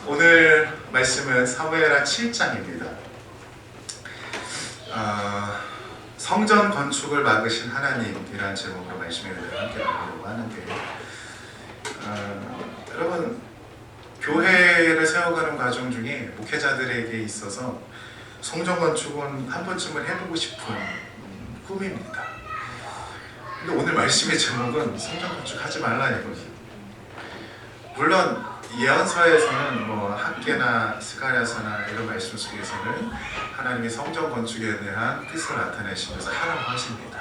오늘 말씀은 사무엘하 7장입니다. 성전 건축을 막으신 하나님이라는 제목으로 말씀을 함께 나누려고 하는데, 여러분, 교회를 세워가는 과정 중에 목회자들에게 있어서 성전 건축은 한 번쯤은 해보고 싶은 꿈입니다. 근데 오늘 말씀의 제목은 성전 건축 하지 말라 이거죠. 물론 예언서에서는 학개나 스가랴서나 이런 말씀 속에서는 하나님의 성전 건축에 대한 뜻을 나타내시면서 하라고 하십니다.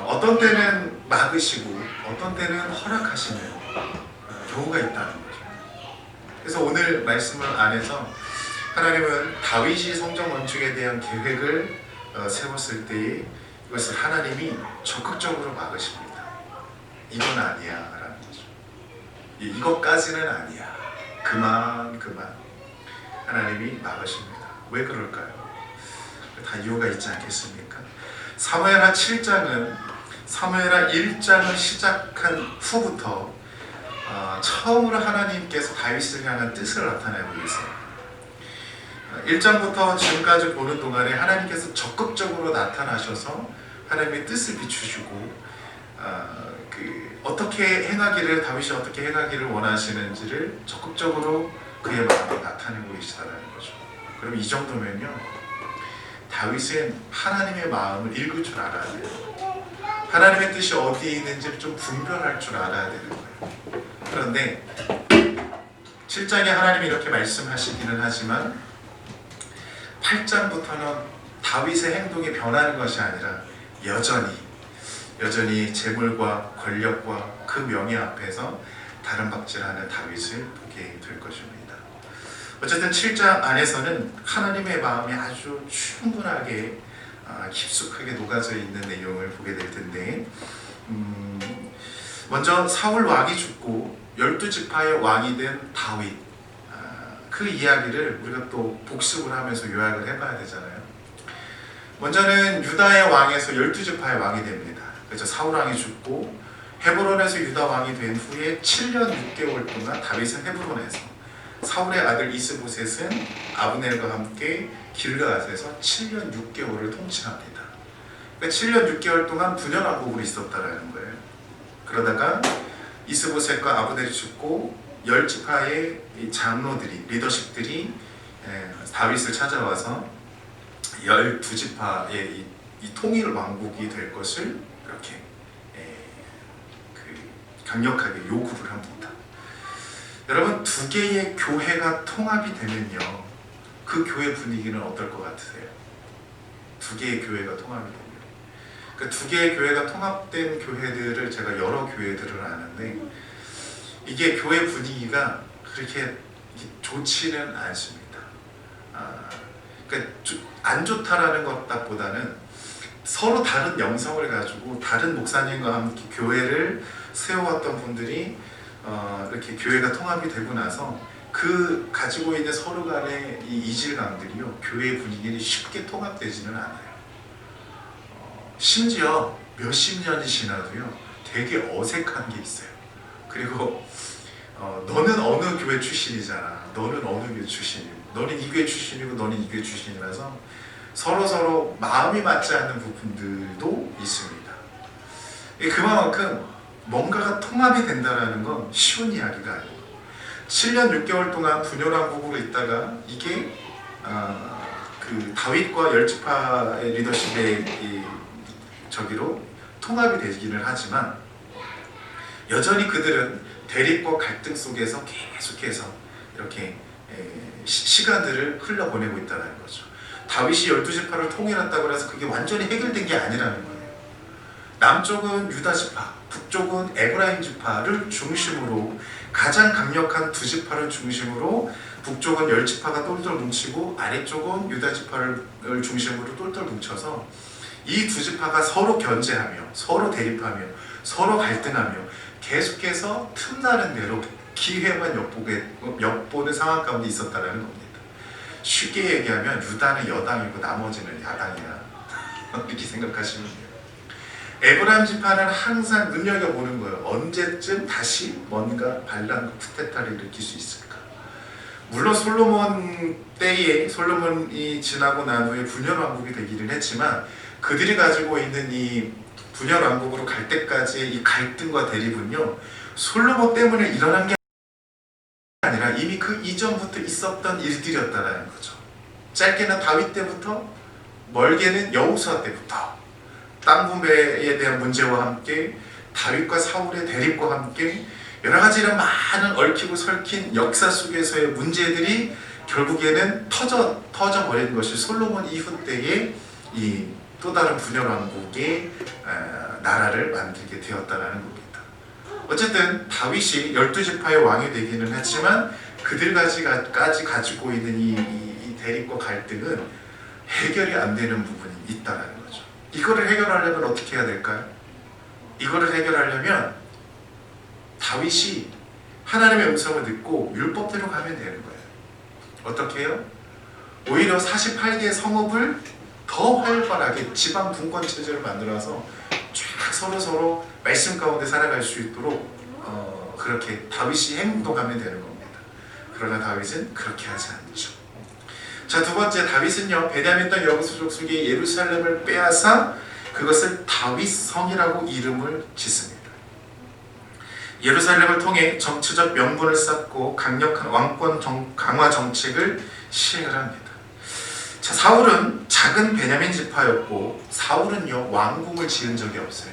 어떤 때는 막으시고 어떤 때는 허락하시는 경우가 있다는 거죠. 그래서 오늘 말씀을 안에서 하나님은 다윗이 성전 건축에 대한 계획을 세웠을 때에 이것을 하나님이 적극적으로 막으십니다. 이건 아니야 라는 거죠. 이것까지는 아니야. 그만 하나님이 막으십니다. 왜 그럴까요? 다 이유가 있지 않겠습니까? 사무엘하 7장은 사무엘하 1장을 시작한 후부터 처음으로 하나님께서 다윗을 향한 뜻을 나타내고 계세요. 1장부터 지금까지 보는 동안에 하나님께서 적극적으로 나타나셔서 하나님의 뜻을 비추시고 어떻게 행하기를, 다윗이 어떻게 행하기를 원하시는지를 적극적으로 그의 마음에 나타내고 계시다는 거죠. 그럼 이 정도면요, 다윗은 하나님의 마음을 읽을 줄 알아야 돼요. 하나님의 뜻이 어디에 있는지를 좀 분별할 줄 알아야 되는 거예요. 그런데 7장에 하나님이 이렇게 말씀하시기는 하지만 8장부터는 다윗의 행동이 변하는 것이 아니라 여전히 재물과 권력과 그 명예 앞에서 다른 박질하는 다윗을 보게 될 것입니다. 어쨌든 7장 안에서는 하나님의 마음이 아주 충분하게 깊숙하게 녹아져 있는 내용을 보게 될 텐데, 먼저 사울 왕이 죽고 12지파의 왕이 된 다윗, 그 이야기를 우리가 또 복습을 하면서 요약을 해봐야 되잖아요. 먼저는 유다의 왕에서 12지파의 왕이 됩니다. 그래서 사울 왕이 죽고 헤브론에서 유다 왕이 된 후에 7년 6개월 동안 다윗은 헤브론에서, 사울의 아들 이스보셋은 아브넬과 함께 길르앗에서 7년 6개월을 통치합니다. 그러니까 7년 6개월 동안 분열왕국으로 있었다라는 거예요. 그러다가 이스보셋과 아브넬이 죽고 10지파의 장로들이, 리더십들이 다윗을 찾아와서 12지파의 이 통일 왕국이 될 것을 이렇게 강력하게 요구를 합니다. 여러분, 두 개의 교회가 통합이 되면요, 그 교회 분위기는 어떨 것 같으세요? 두 개의 교회가 통합이 되면, 그 두 개의 교회가 통합된 교회들을 제가 여러 교회들을 아는데, 이게 교회 분위기가 그렇게 좋지는 않습니다. 그러니까 안 좋다라는 것보다는 서로 다른 영성을 가지고 다른 목사님과 함께 교회를 세워왔던 분들이 이렇게 교회가 통합이 되고 나서 그 가지고 있는 서로 간의 이 이질감들이요, 교회 분위기는 쉽게 통합되지는 않아요. 심지어 몇십 년이 지나도요, 되게 어색한 게 있어요. 그리고 너는 어느 교회 출신이잖아, 너는 어느 교회 출신이고, 너는 이 교회 출신이고 너는 이 교회 출신이라서 서로 마음이 맞지 않는 부분들도 있습니다. 그만큼 뭔가가 통합이 된다는 건 쉬운 이야기가 아니에요. 7년 6개월 동안 분열왕국으로 있다가 이게 그 다윗과 10지파의 리더십의 저기로 통합이 되기는 하지만, 여전히 그들은 대립과 갈등 속에서 계속해서 이렇게 시간들을 흘려보내고 있다는 거죠. 다윗이 12지파를 통일했다고 해서 그게 완전히 해결된 게 아니라는 거예요. 남쪽은 유다 지파, 북쪽은 에브라임 지파를 중심으로, 가장 강력한 두 지파를 중심으로 북쪽은 10지파가 똘똘 뭉치고 아래쪽은 유다 지파를 중심으로 똘똘 뭉쳐서 이 두 지파가 서로 견제하며 서로 대립하며 서로 갈등하며 계속해서 틈나는 대로 기회만 엿보는 상황 가운데 있었다는 겁니다. 쉽게 얘기하면 유다는 여당이고 나머지는 야당이야, 이렇게 생각하시면 돼요. 에브라임 지파는 항상 눈여겨보는 거예요. 언제쯤 다시 뭔가 반란 쿠데타를 일으킬 수 있을까? 물론 솔로몬 때에 솔로몬이 지나고 난 후에 분열왕국이 되기는 했지만 그들이 가지고 있는 이 분열왕국으로 갈 때까지의 이 갈등과 대립은요 솔로몬 때문에 일어난 게 아니라 이미 그 이전부터 있었던 일들이었다는 거죠. 짧게는 다윗 때부터 멀게는 여호수아 때부터 땅 분배에 대한 문제와 함께 다윗과 사울의 대립과 함께 여러 가지 이런 많은 얽히고 설킨 역사 속에서의 문제들이 결국에는 터져버린 것이 솔로몬 이후 때의 이 또 다른 분열왕국의 나라를 만들게 되었다는 겁니다. 어쨌든 다윗이 12지파의 왕이 되기는 했지만 그들까지 가지고 있는 이 대립과 갈등은 해결이 안 되는 부분이 있다는 거죠. 이거를 해결하려면 어떻게 해야 될까요? 이거를 해결하려면 다윗이 하나님의 음성을 듣고 율법대로 가면 되는 거예요. 어떻게 해요? 오히려 48개의 성읍을 더 활발하게 지방 분권 체제를 만들어서 쫙 서로 말씀 가운데 살아갈 수 있도록 그렇게 다윗이 행동하면 되는 겁니다. 그러나 다윗은 그렇게 하지 않죠. 자, 두 번째, 다윗은요 베냐민 땅 여호수 족속의 예루살렘을 빼앗아 그것을 다윗성이라고 이름을 짓습니다. 예루살렘을 통해 정치적 명분을 쌓고 강력한 왕권 강화 정책을 시행을 합니다. 자, 사울은 작은 베냐민 지파였고 사울은요 왕궁을 지은 적이 없어요.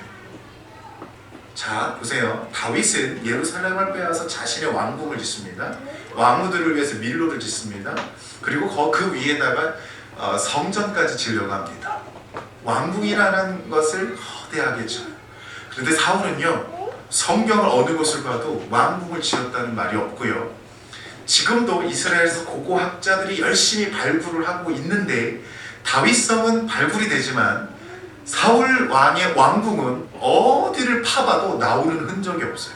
자, 보세요. 다윗은 예루살렘을 빼앗아 자신의 왕궁을 짓습니다. 왕후들을 위해서 밀로를 짓습니다. 그리고 그 위에다가 성전까지 지으려고 합니다. 왕궁이라는 것을 거대하게 지어요. 그런데 사울은요 성경을 어느 곳을 봐도 왕궁을 지었다는 말이 없고요. 지금도 이스라엘에서 고고학자들이 열심히 발굴을 하고 있는데 다윗성은 발굴이 되지만 사울 왕의 왕궁은 어디를 파봐도 나오는 흔적이 없어요.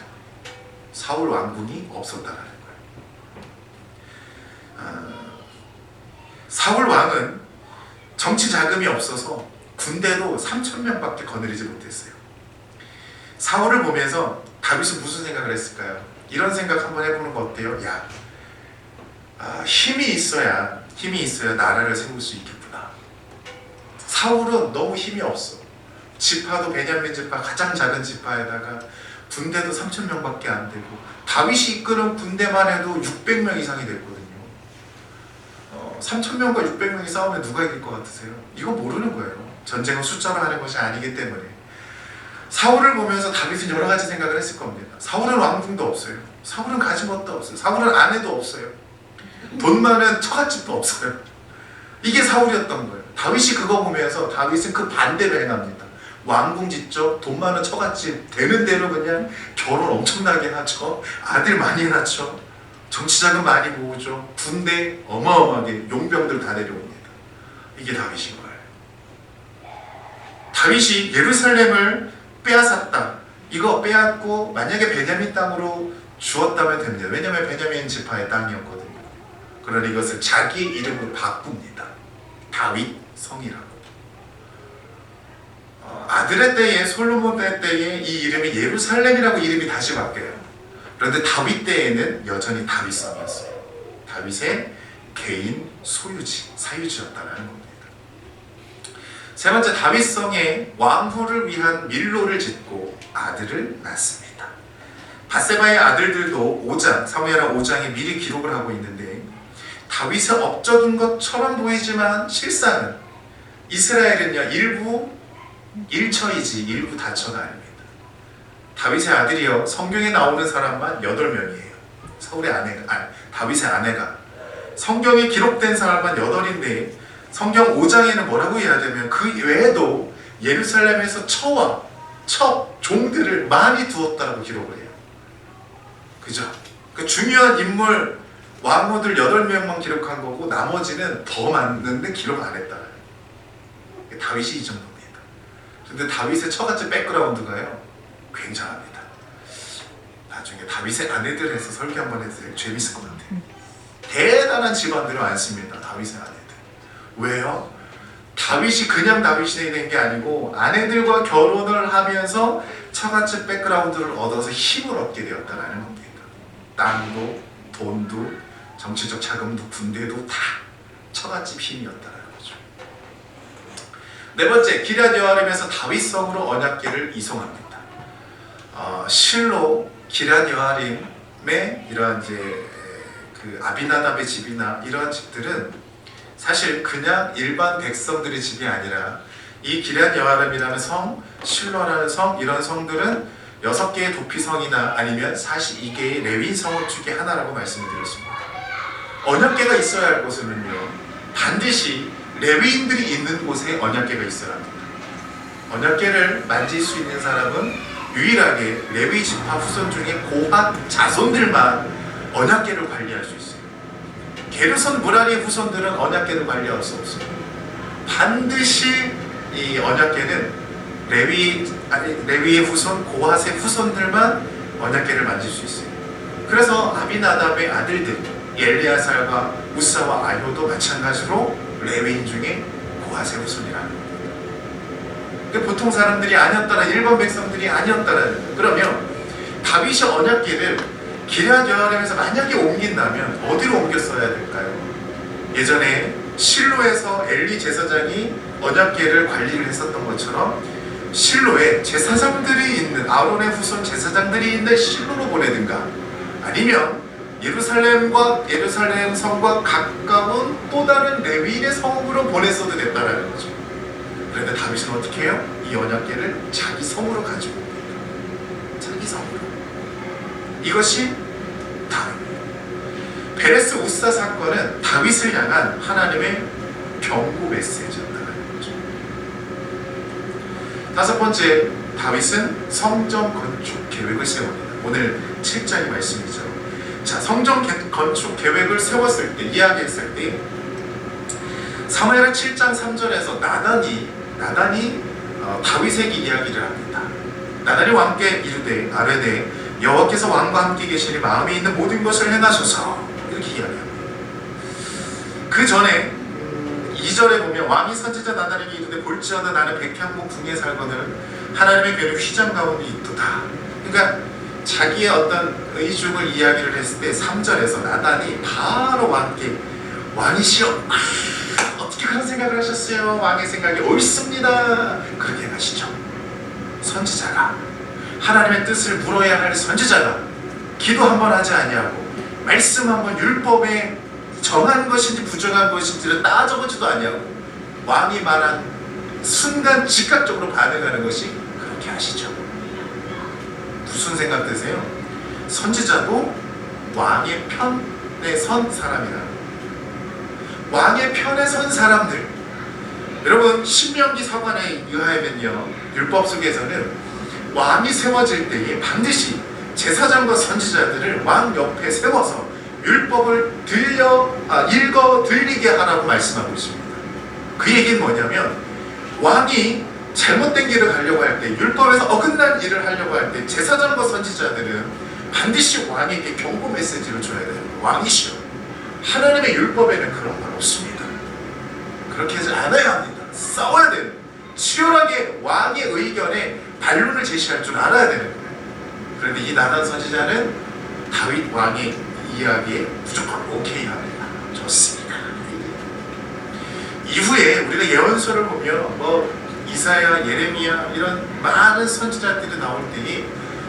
사울 왕궁이 없었다는 거예요. 사울 왕은 정치 자금이 없어서 군대도 3,000명밖에 거느리지 못했어요. 사울을 보면서 다윗은 무슨 생각을 했을까요? 이런 생각 한번 해보는 거 어때요? 힘이 있어야 나라를 세울 수 있겠구나. 사울은 너무 힘이 없어. 지파도 베냐민 지파 가장 작은 지파에다가 군대도 3,000명밖에 안 되고 다윗이 이끄는 군대만 해도 600명 이상이 됐거든요. 3,000명과 600명이 싸우면 누가 이길 것 같으세요? 이거 모르는 거예요. 전쟁은 숫자로 하는 것이 아니기 때문에. 사울을 보면서 다윗은 여러 가지 생각을 했을 겁니다. 사울은 왕궁도 없어요. 사울은 가진 것도 없어요. 사울은 아내도 없어요. 돈 많은 처갓집도 없어요. 이게 사울이었던 거예요. 다윗이 그거 보면서 다윗은 그 반대를 행합니다. 왕궁 짓죠. 돈 많은 처갓집 되는 대로 그냥 결혼 엄청나게 하죠. 아들 많이 낳죠. 정치자금 많이 모으죠. 군대 어마어마하게 용병들 다 내려옵니다. 이게 다윗인 거예요. 다윗이 예루살렘을 빼앗았다. 이거 빼앗고 만약에 베냐민 땅으로 주었다면 됩니다. 왜냐하면 베냐민 지파의 땅이었거든요. 그러나 이것을 자기 이름으로 바꿉니다. 다윗 성이라고. 아들의 때에 솔로몬 때에 이 이름이 예루살렘이라고 이름이 다시 바뀌어요. 그런데 다윗 때에는 여전히 다윗 성이었어요. 다윗의 개인 소유지, 사유지였다는 겁니다. 세 번째, 다윗 성에 왕후를 위한 밀로를 짓고 아들을 낳습니다. 밧세바의 아들들도 5장, 사무엘하 5장에 미리 기록을 하고 있는데 다윗의 업적인 것처럼 보이지만 실상은 이스라엘은요 일부 일처이지 일부 다처가 아닙니다. 다윗의 아들이요 성경에 나오는 사람만 8명이에요. 다윗의 아내가 성경에 기록된 사람만 8인데 성경 5장에는 뭐라고 해야 되면 그 외에도 예루살렘에서 처와 종들을 많이 두었다라고 기록을 해요. 그죠? 그 중요한 인물 왕후들 8명만 기록한 거고 나머지는 더 많은데 기록 안 했다. 다윗이 이 정도입니다. 근데 다윗의 처갓집 백그라운드가요 굉장합니다. 나중에 다윗의 아내들 해서 설계 한번 해도 재밌을 것 같아요. 대단한 집안들이 많습니다. 다윗의 아내들. 왜요? 다윗이 그냥 다윗이 된 게 아니고 아내들과 결혼을 하면서 처갓집 백그라운드를 얻어서 힘을 얻게 되었다는 겁니다. 땅도 돈도 정치적 자금도 군대도 다 처갓집 힘이었다는 거죠. 네 번째, 기럇 여아림에서 다윗성으로 언약궤를 이송합니다. 실로 기럇 여아림의 이러한 이제 그 아비나답의 집이나 이러한 집들은 사실 그냥 일반 백성들의 집이 아니라 이 기럇 여아림이라는 성, 실로라는 성, 이런 성들은 6개의 도피성이나 아니면 42개의 레위 성읍 중에 하나라고 말씀을 드렸습니다. 언약궤가 있어야 할 곳은요, 반드시 레위인들이 있는 곳에 언약궤가 있어야 합니다. 언약궤를 만질 수 있는 사람은 유일하게 레위 지파 후손 중에 고핫 자손들만 언약궤를 관리할 수 있어요. 게르손 무라리 후손들은 언약궤를 관리할 수 없어요. 반드시 이 언약궤는 레위의 후손, 고핫의 후손들만 언약궤를 만질 수 있어요. 그래서 아비나답의 아들들 엘리아살과 우사와 아효도 마찬가지로 레위인 중에 고핫의 후손이라는 겁니다. 보통 사람들이 아니었다라, 일반 백성들이 아니었다라는. 그러면 다윗이 언약궤를 기럇 여아림에서 만약에 옮긴다면 어디로 옮겼어야 될까요? 예전에 실로에서 엘리 제사장이 언약궤를 관리를 했었던 것처럼 실로에 제사장들이 있는, 아론의 후손 제사장들이 있는 실로로 보내든가, 아니면 예루살렘 성과 가까운 또 다른 레위인의 성으로 보냈어도 됐다라는 거죠. 그런데 다윗은 어떻게 해요? 이 언약궤를 자기 성으로 가지고 옵니다. 자기 성으로. 이것이 다윗입니다. 베레스 우사 사건은 다윗을 향한 하나님의 경고 메시지였다는 거죠. 다섯 번째, 다윗은 성전 건축 계획을 세웁니다. 오늘 7장의 말씀이죠. 자, 성전 건축 계획을 세웠을 때, 이야기했을 때 사무엘하 7장 3절에서 나단이 다윗에게 이야기를 합니다. 나단이 왕께 이르되 아뢰되 여호와께서 왕과 함께 계시니 마음에 있는 모든 것을 행하소서, 이렇게 이야기합니다. 그 전에 2절에 보면 왕이 선지자 나단에게 이르되 볼지어다 나는 백향목 궁에 살거늘 하나님의 괴는 휘장 가운데 있도다. 그러니까 자기의 어떤 의중을 이야기를 했을 때 3절에서 나단이 바로 왕께, 왕이시여, 어떻게 그런 생각을 하셨어요? 왕의 생각이 옳습니다. 그렇게 하시죠. 선지자가, 하나님의 뜻을 물어야 할 선지자가 기도 한번 하지 아니하고 말씀 한번, 율법에 정한 것인지 부정한 것인지를 따져보지도 아니하고 왕이 말한 순간 즉각적으로 반응하는 것이 그렇게 하시죠. 무슨 생각 드세요? 선지자도 왕의 편에 선 사람이라. 왕의 편에 선 사람들. 여러분, 신명기 서관에 의하면요, 율법 속에서는 왕이 세워질 때에 반드시 제사장과 선지자들을 왕 옆에 세워서 율법을 읽어 들리게 하라고 말씀하고 있습니다. 그 얘기는 뭐냐면, 왕이 잘못된 길을 가려고 할 때, 율법에서 어긋난 일을 하려고 할 때 제사장과 선지자들은 반드시 왕에게 경고 메시지를 줘야 돼요. 왕이시여, 하나님의 율법에는 그런 건 없습니다. 그렇게 하지 않아야 합니다. 싸워야 돼요. 치열하게 왕의 의견에 반론을 제시할 줄 알아야 되는 거예요. 그런데 이 나단 선지자는 다윗 왕의 이야기에 무조건 오케이 합니다. 좋습니다. 이후에 우리가 예언서를 보면 이사야, 예레미야 이런 많은 선지자들이 나올 때에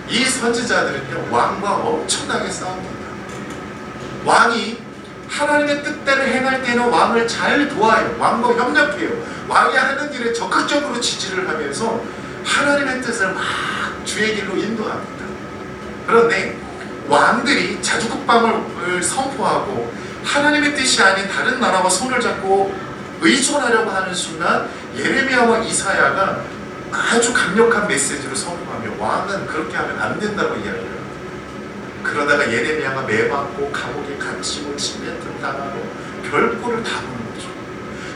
이 선지자들은요, 왕과 엄청나게 싸웁니다. 왕이 하나님의 뜻대로 행할 때는 왕을 잘 도와요. 왕과 협력해요. 왕이 하는 일에 적극적으로 지지를 하면서 하나님의 뜻을 막 주의 길로 인도합니다. 그런데 왕들이 자주국방을 선포하고 하나님의 뜻이 아닌 다른 나라와 손을 잡고 의존하려고 하는 순간 예레미야와 이사야가 아주 강력한 메시지를 선포하며 왕은 그렇게 하면 안 된다고 이야기해요. 그러다가 예레미야가 매맞고 감옥에 갇히고 침뱉음 당하고 별꼴을 다 보는 거죠.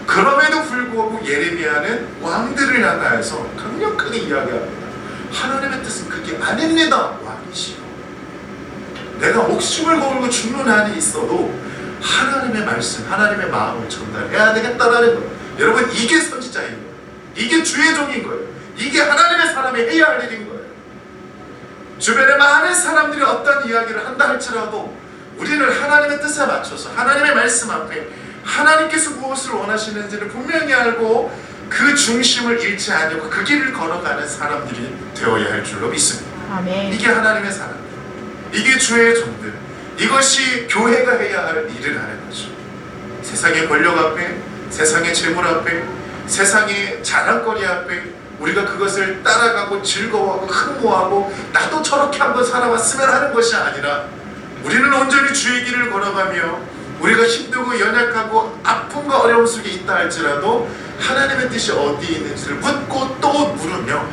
그럼에도 불구하고 예레미야는 왕들을 향하여서 강력하게 이야기합니다. 하나님의 뜻은 그게 아닙니다. 왕이시여, 내가 목숨을 걸고 죽는 한이 있어도 하나님의 말씀, 하나님의 마음을 전달해야 되겠다라는 거예요. 여러분, 이게 선지자인 거예요. 이게 주의 종인 거예요. 이게 하나님의 사람이 해야 할 일인 거예요. 주변에 많은 사람들이 어떤 이야기를 한다 할지라도 우리는 하나님의 뜻에 맞춰서 하나님의 말씀 앞에 하나님께서 무엇을 원하시는지를 분명히 알고 그 중심을 잃지 않고 그 길을 걸어가는 사람들이 되어야 할 줄로 믿습니다. 아멘. 이게 하나님의 사람들, 이게 주의 종들, 이것이 교회가 해야 할 일을 하는 거죠. 세상의 권력 앞에, 세상의 재물 앞에, 세상의 자랑거리 앞에 우리가 그것을 따라가고 즐거워하고 흠모하고 나도 저렇게 한번 살아봤으면 하는 것이 아니라 우리는 온전히 주의 길을 걸어가며 우리가 힘들고 연약하고 아픔과 어려움 속에 있다 할지라도 하나님의 뜻이 어디에 있는지를 묻고 또 물으며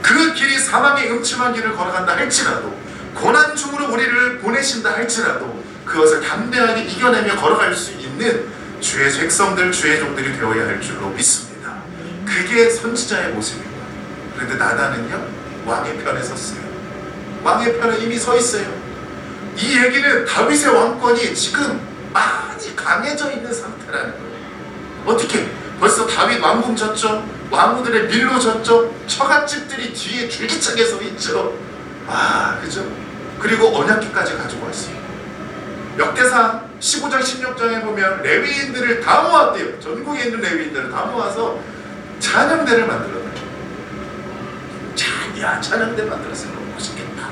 그 길이 사망의 음침한 길을 걸어간다 할지라도 고난 중으로 우리를 보내신다 할지라도 그것을 담대하게 이겨내며 걸어갈 수 있는 주의 백성들, 주의 종들이 되어야 할 줄로 믿습니다. 그게 선지자의 모습입니다. 그런데 나단은요, 왕의 편에 섰어요. 왕의 편에 이미 서 있어요. 이 얘기는 다윗의 왕권이 지금 많이 강해져 있는 상태라는 거예요. 어떻게? 벌써 다윗 왕궁 졌죠? 왕후들의 밀로 졌죠? 처갓집들이 뒤에 줄기차게 서 있죠? 그죠? 그리고 언약궤까지 가지고 왔어요. 역대상 15장 16장에 보면 레위인들을 다 모았대요. 전국에 있는 레위인들을 다 모아서 찬양대를 만들어요. 찬양대 만들었으면 너무 멋있겠다.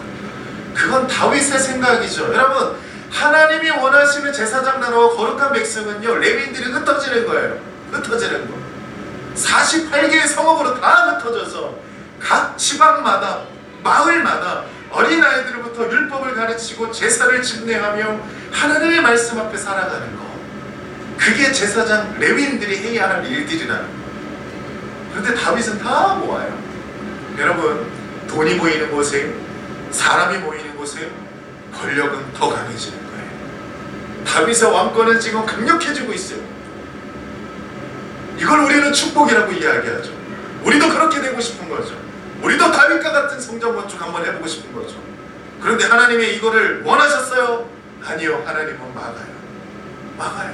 그건 다윗의 생각이죠. 여러분, 하나님이 원하시는 제사장 나라와 거룩한 백성은요, 레위인들이 흩어지는 거예요. 흩어지는 거. 48개의 성읍으로 다 흩어져서 각 지방마다, 마을마다 어린아이들부터 율법을 가르치고 제사를 집례하며 하나님의 말씀 앞에 살아가는 거. 그게 제사장 레위인들이 해야 할 일들이라는 거. 그런데 다윗은 다 모아요. 여러분, 돈이 모이는 곳에, 사람이 모이는 곳에 권력은 더 강해지는 거예요. 다윗의 왕권은 지금 강력해지고 있어요. 이걸 우리는 축복이라고 이야기하죠. 우리도 그렇게 되고 싶은 거죠. 우리도 다윗과 같은 성전 건축 한번 해보고 싶은 거죠. 그런데 하나님이 이거를 원하셨어요? 아니요. 하나님은 막아요.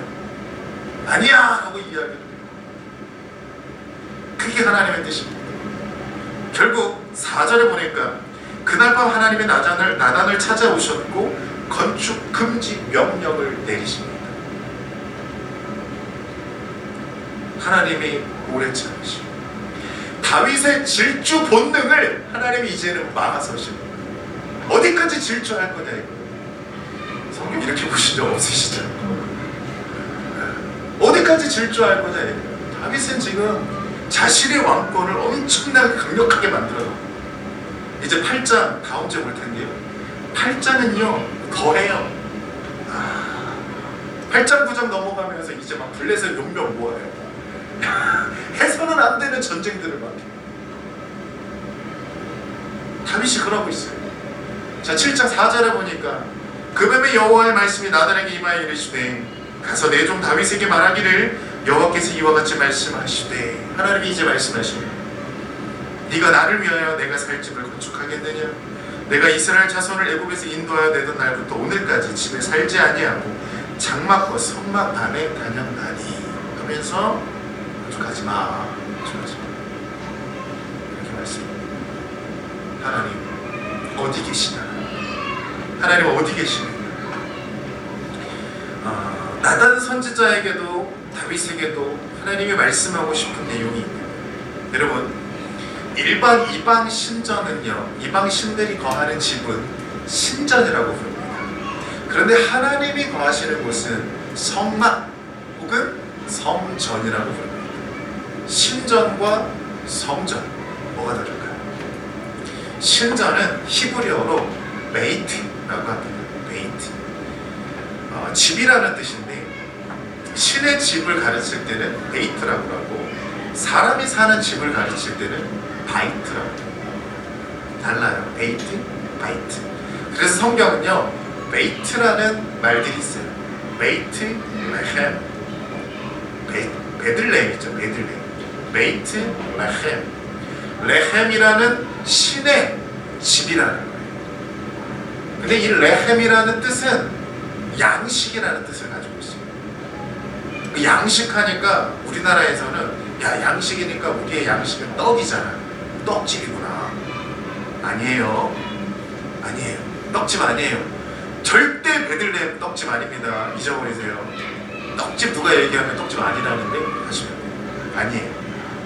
아니야 하고 이야기를 해요. 그게 하나님의 뜻입니다. 결국 4절에 보니까 그날 밤 하나님이 나단을 찾아오셨고 건축 금지 명령을 내리십니다. 하나님이 오래 참으시고 다윗의 질주 본능을 하나님이 이제는 막아서시는 거예요. 어디까지 질주할 거냐 이거. 성경 이렇게 보신 적 없으시죠? 어디까지 질주할 거냐 이거. 다윗은 지금 자신의 왕권을 엄청나게 강력하게 만들어요. 이제 8장 다음 주에 볼 텐데요. 8장은요 더해요. 8장 9장 넘어가면서 이제 막 블레셋 용병 모아요. 해서는 안 되는 전쟁들을 막 다윗이 그러고 있어요. 자, 7장 4절에 보니까 그 밤에 여호와의 말씀이 나단에게 임하여 이르시되 가서 내 종 다윗에게 말하기를 여호와께서 이와 같이 말씀하시되, 하나님이 이제 말씀하십니다. 네가 나를 위하여 내가 살 집을 건축하겠느냐? 내가 이스라엘 자손을 애굽에서 인도하여 내던 날부터 오늘까지 집에 살지 아니하고 장막과 성막 안에 다녔나니 하면서 건축하지 마. 이렇게 말씀합니다. 하나님 어디 계시나? 하나님 어디 계시느냐? 나단 선지자에게도 다윗에게도 하나님이 말씀하고 싶은 내용이 있습니다. 여러분, 일반 이방 신전은요, 이방 신들이 거하는 집은 신전이라고 부릅니다. 그런데 하나님이 거하시는 곳은 성막 혹은 성전이라고 부릅니다. 신전과 성전, 뭐가 다를까요? 신전은 히브리어로 베이트라고 합니다. 베이트. 집이라는 뜻인데 신의 집을 가르칠 때는 베이트라고 하고 사람이 사는 집을 가르칠 때는 바이트라고 합니다. 달라요. 베이트, 바이트. 그래서 성경은요 베이트라는 말들이 있어요. 베이트, 레헴, 베들레헴이죠. 베들레헴. 베이트, 레헴. 레헴이라는 신의 집이라는 거예요. 근데 이 레헴이라는 뜻은 양식이라는 뜻을 가지고 있어요. 양식하니까 우리나라에서는 야, 양식이니까 우리의 양식은 떡이잖아. 떡집이구나. 아니에요. 떡집 아니에요. 절대 베들레헴 떡집 아닙니다. 잊어버리세요. 떡집 누가 얘기하면 떡집 아니라는데 하시면 돼요. 아니에요.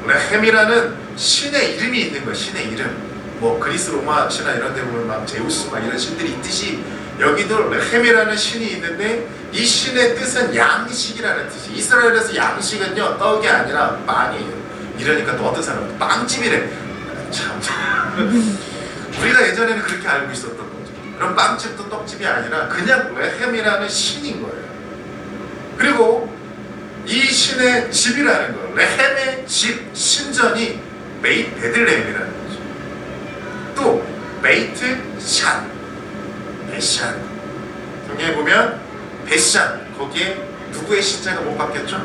레헴이라는 신의 이름이 있는 거예요. 신의 이름. 뭐 그리스 로마 신화 이런 데 보면 막 제우스 막 이런 신들이 있듯이 여기도 레헴이라는 신이 있는데 이 신의 뜻은 양식이라는 뜻이. 이스라엘에서 양식은요 떡이 아니라 빵이에요. 이러니까 또 어떤 사람은 빵집이래. 참 우리가 예전에는 그렇게 알고 있었던 거죠. 그럼 빵집도 떡집이 아니라 그냥 레헴이라는 신인 거예요. 그리고 이 신의 집이라는 거, 레헴의 집, 신전이 베들레헴이라는 거죠. 또 베이트 샨, 베샨. 성경에 보면 베샨, 거기에 누구의 신자가 못 박혔죠?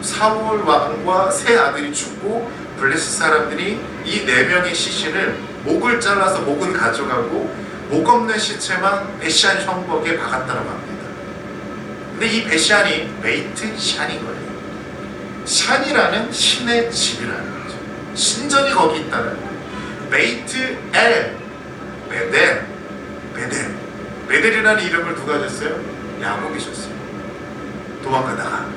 사울 왕과 세 아들이 죽고 블레셋 사람들이 이 네 명의 시신을 목을 잘라서 목은 가져가고 목 없는 시체만 베샨 성벽에 박았다고 합니다. 근데 이 베샨이 베이트 샨인 거예요. 샨이라는 신의 집이라는 거죠. 신전이 거기 있다는 거예요. 베이트 엘, 베델이라는 이름을 누가 줬어요? 야곱이 줬어요. 도망가다가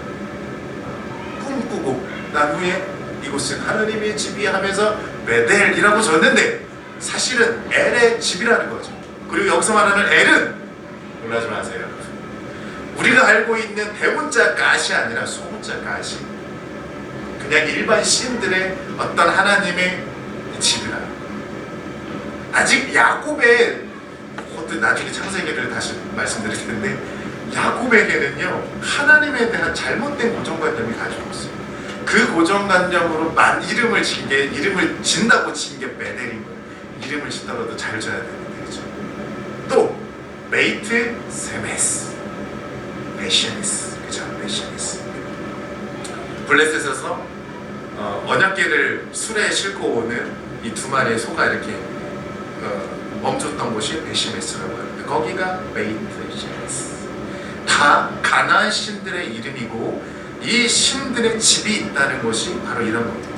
꿈꾸고 난 후에 이곳은 하느님의 집이 하면서 베델이라고 줬는데 사실은 엘의 집이라는 거죠. 그리고 여기서 말하는 엘은 놀라지 마세요. 우리가 알고 있는 대문자 가시 아니라 소문자 가시. 그냥 일반 신들의 어떤 하나님의 집이라. 아직 야곱의, 그것도 나중에 창세기를 다시 말씀드릴 텐데, 야곱에게는요 하나님에 대한 잘못된 고정관념이 가지고 있어요. 그 고정관념으로 이름을 진다고 진 게 베델인 거예요. 이름을 짓더라도 잘 져야 되는데, 그죠? 또 베이트 세메스, 베샤니스, 그죠? 베샤니스. 블레셋에서 언약궤를 수레에 싣고 오는 이 두 마리의 소가 이렇게 멈췄던 곳이 베시메스라고 하는데 거기가 베이트 셰메스. 다 가나안 신들의 이름이고 이 신들의 집이 있다는 것이 바로 이런 겁니다.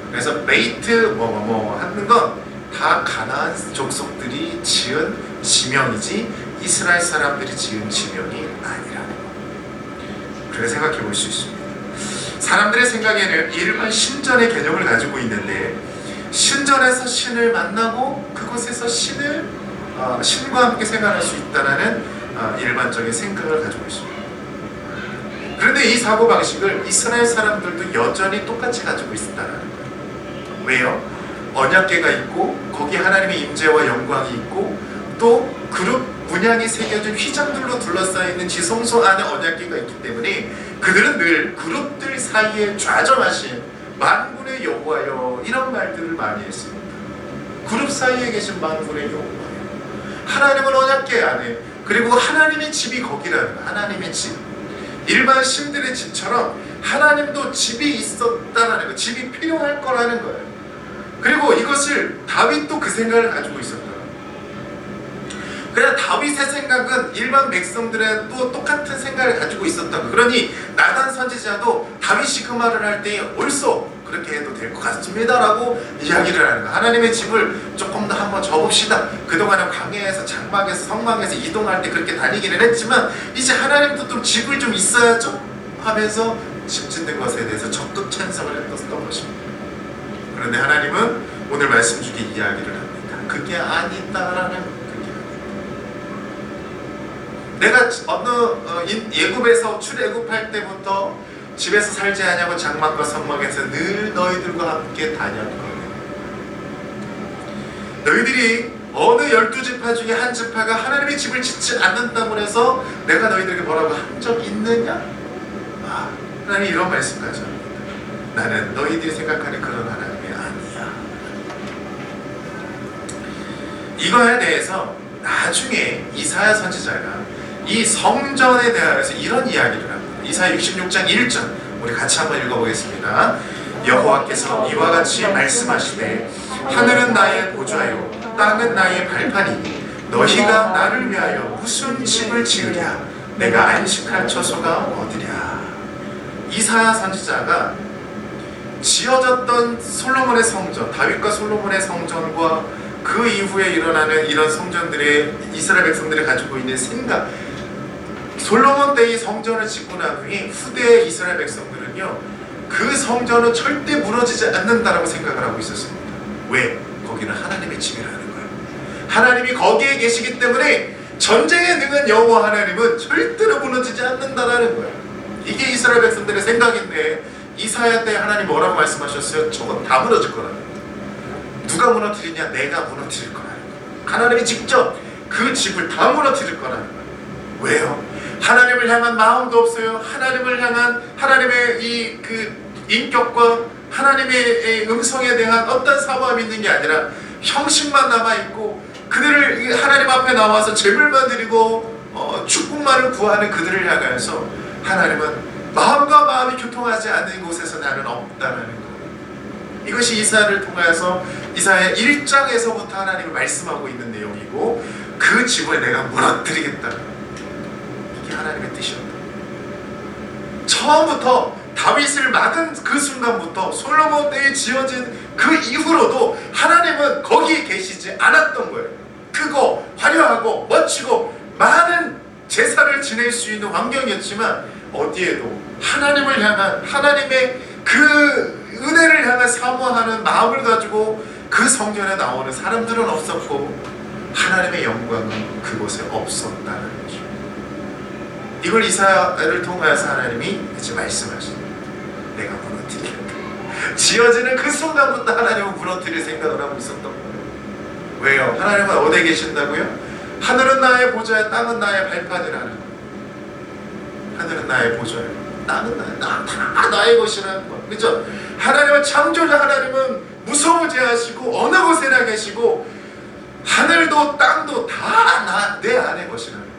그래서 베이트 뭐뭐 하는 건 다 가나안 족속들이 지은 지명이지 이스라엘 사람들이 지은 지명이 아니라는 거. 그렇게 생각해 볼 수 있습니다. 사람들의 생각에는 일반 신전의 개념을 가지고 있는데 신전에서 신을 만나고 그곳에서 신과 함께 생활할 수 있다는 일반적인 생각을 가지고 있습니다. 그런데 이 사고방식을 이스라엘 사람들도 여전히 똑같이 가지고 있다는 거예요. 왜요? 언약궤가 있고 거기 하나님의 임재와 영광이 있고 또 그룹 문양이 새겨진 휘장들로 둘러싸여있는 지성소 안에 언약궤가 있기 때문에 그들은 늘 그룹들 사이에 좌점하신 만군의 여호와여 이런 말들을 많이 했습니다. 그룹 사이에 계신 만군의 여호와여, 하나님은 언약궤 안에, 그리고 하나님의 집이 거기라는 거예요. 하나님의 집. 일반 신들의 집처럼 하나님도 집이 있었다라는 거예요. 집이 필요할 거라는 거예요. 그리고 이것을 다윗도 그 생각을 가지고 있었다. 그냥 다윗의 생각은 일반 백성들의 또 똑같은 생각을 가지고 있었다고. 그러니 나단 선지자도 다윗이 그 말을 할 때 옳소, 그렇게 해도 될 것 같습니다 라고 이야기를 하는 거예요. 하나님의 집을 조금 더 한번 접읍시다. 그동안은 광야에서 장막에서 성막에서 이동할 때 그렇게 다니기는 했지만 이제 하나님도 좀 집을 좀 있어야죠 하면서 집 짓는 것에 대해서 적극 찬성을 했던 것입니다. 그런데 하나님은 오늘 말씀 중에 이야기를 합니다. 그게 아니다라는 거예요. 내가 어느 예굽에서 출애굽할 때부터 집에서 살지 않냐고 장막과 성막에서 늘 너희들과 함께 다녔거든. 너희들이 어느 12지파 중에 한 지파가 하나님의 집을 짓지 않는다고 해서 내가 너희들에게 뭐라고 한 적 있느냐? 하나님이 이런 말씀까지 합니다. 나는 너희들이 생각하는 그런 하나님이 아니야. 이거에 대해서 나중에 이사야 선지자가 이 성전에 대하여서 이런 이야기를 합니다. 이사야 66장 1절 우리 같이 한번 읽어보겠습니다. 여호와께서 이와 같이 말씀하시되 하늘은 나의 보좌요 땅은 나의 발판이니 너희가 나를 위하여 무슨 집을 지으랴? 내가 안식할 처소가 어디랴? 이사야 선지자가 지어졌던 솔로몬의 성전, 다윗과 솔로몬의 성전과 그 이후에 일어나는 이런 성전들의 이스라엘 백성들이 가지고 있는 생각, 솔로몬 때의 성전을 짓고 난 후에 후대의 이스라엘 백성들은요, 그 성전은 절대 무너지지 않는다라고 생각을 하고 있었습니다. 왜? 거기는 하나님의 집이라는 거예요. 하나님이 거기에 계시기 때문에 전쟁에 능한 여호와 하나님은 절대로 무너지지 않는다라는 거예요. 이게 이스라엘 백성들의 생각인데, 이사야 때 하나님 뭐라고 말씀하셨어요? 저건 다 무너질 거라는 거예요. 누가 무너뜨리냐? 내가 무너뜨릴 거라는 거예요. 하나님이 직접 그 집을 다 무너뜨릴 거라는 거예요. 왜요? 하나님을 향한 마음도 없어요. 하나님을 향한 하나님의 이 인격과 하나님의 음성에 대한 어떤 사모함이 있는 게 아니라 형식만 남아있고, 그들을 하나님 앞에 나와서 제물만 드리고 축복만을 구하는 그들을 향해서 하나님은 마음과 마음이 교통하지 않는 곳에서 나는 없다는 거예요. 이것이 이사야를 통해서 이사야 1장에서부터 하나님이 말씀하고 있는 내용이고, 그 집을 내가 무너뜨리겠다. 이게 하나님의 뜻이었다. 처음부터 다윗을 막은 그 순간부터 솔로몬 때에 지어진 그 이후로도 하나님은 거기에 계시지 않았던 거예요. 크고 화려하고 멋지고 많은 제사를 지낼 수 있는 환경이었지만, 어디에도 하나님을 향한, 하나님의 그 은혜를 향한 사모하는 마음을 가지고 그 성전에 나오는 사람들은 없었고, 하나님의 영광은 그곳에 없었다는 거죠. 이걸 이사야를 통해서 하나님이 이제 말씀하십니다. 내가 무너뜨리겠다. 지어지는 그 순간부터 하나님은 무너뜨릴 생각을 하고 있었던 거예요. 왜요? 하나님은 어디에 계신다고요? 하늘은 나의 보좌야, 땅은 나의 발판이라는 거예요. 하늘은 나의 보좌야, 땅은 다 나의 것이라는 거예요. 그렇죠? 하나님은 창조자, 하나님은 무소부재하시고 어느 곳에나 계시고, 하늘도 땅도 다 내 안의 것이라는 거예요.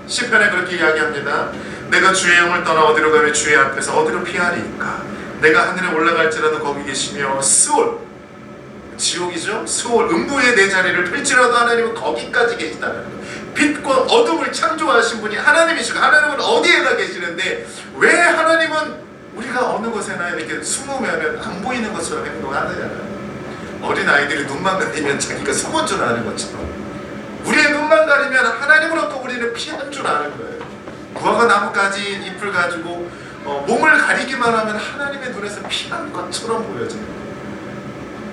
시편에 그렇게 이야기합니다. 내가 주의 영을 떠나 어디로 가며 주의 앞에서 어디로 피하리까? 내가 하늘에 올라갈지라도 거기 계시며, 스올, 지옥이죠? 스올, 음부의 내 자리를 펼치라도 하나님은 거기까지 계시다는 거예요. 빛과 어둠을 창조하신 분이 하나님이시고, 하나님은 어디에나 계시는데, 왜 하나님은 우리가 어느 곳에나 이렇게 숨으면 안 보이는 것처럼 행동하느냐는, 어린 아이들이 눈만 가리면 자기가 숨은 줄 아는 것처럼, 우리의 눈만 가리면 하나님으로부터 우리는 피한 줄 아는 거예요. 무화과 나뭇가지 잎을 가지고 몸을 가리기만 하면 하나님의 눈에서 피한 것처럼 보여져요.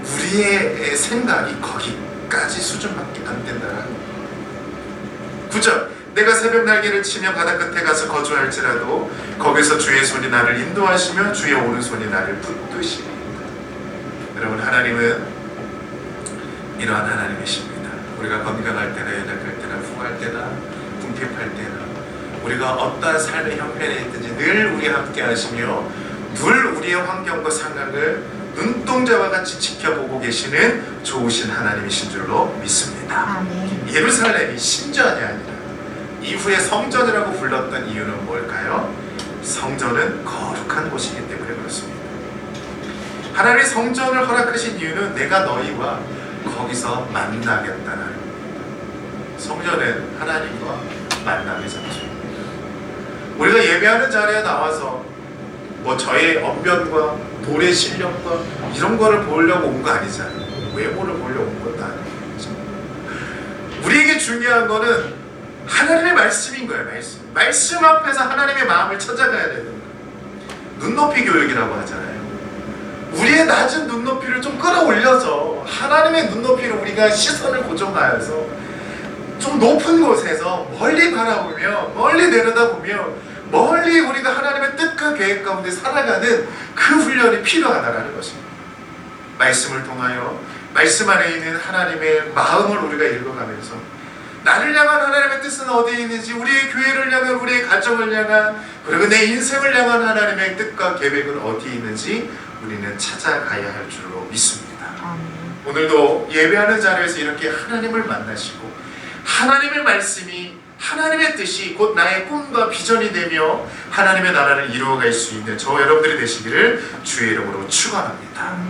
우리의 생각이 거기까지 수준밖에 안 된다는 거예요. 9절, 내가 새벽 날개를 치며 바다 끝에 가서 거주할지라도 거기서 주의 손이 나를 인도하시며 주의 오른손이 나를 붙드시리이다. 여러분, 하나님은 이러한 하나님이십니다. 우리가 건강할 때나 연약할 때나 후할 때나 궁핍할 때나 우리가 어떠한 삶의 형편에 있든지 늘 우리와 함께 하시며 늘 우리의 환경과 상황을 눈동자와 같이 지켜보고 계시는 좋으신 하나님이신 줄로 믿습니다. 아멘. 예루살렘이 신전이 아니라 이후에 성전이라고 불렀던 이유는 뭘까요? 성전은 거룩한 곳이기 때문에 그렇습니다. 하나님의 성전을 허락하신 이유는 내가 너희와 거기서 만나겠다는 겁니다. 성전은 하나님과 만남의 장소입니다. 우리가 예배하는 자리에 나와서 저의 언변과 돌의 실력과 이런 거를 보려고 온 거 아니잖아요. 외모를 보려고 온 것도 아니죠. 우리에게 중요한 거는 하나님의 말씀인 거예요. 말씀 앞에서 하나님의 마음을 찾아가야 되는 거예요. 눈높이 교육이라고 하잖아요. 우리의 낮은 눈높이를 좀 끌어올려서 하나님의 눈높이를 우리가 시선을 고정하여서 좀 높은 곳에서 멀리 바라보며 멀리 내려다보며 멀리 우리가 하나님의 뜻과 계획 가운데 살아가는 그 훈련이 필요하다는 것입니다. 말씀을 통하여 말씀 안에 있는 하나님의 마음을 우리가 읽어가면서 나를 향한 하나님의 뜻은 어디에 있는지, 우리의 교회를 향한, 우리의 가정을 향한, 그리고 내 인생을 향한 하나님의 뜻과 계획은 어디에 있는지 우리는 찾아가야 할 줄로 믿습니다. 오늘도 예배하는 자리에서 이렇게 하나님을 만나시고 하나님의 말씀이, 하나님의 뜻이 곧 나의 꿈과 비전이 되며 하나님의 나라를 이루어갈 수 있는 저 여러분들이 되시기를 주의 이름으로 축원합니다.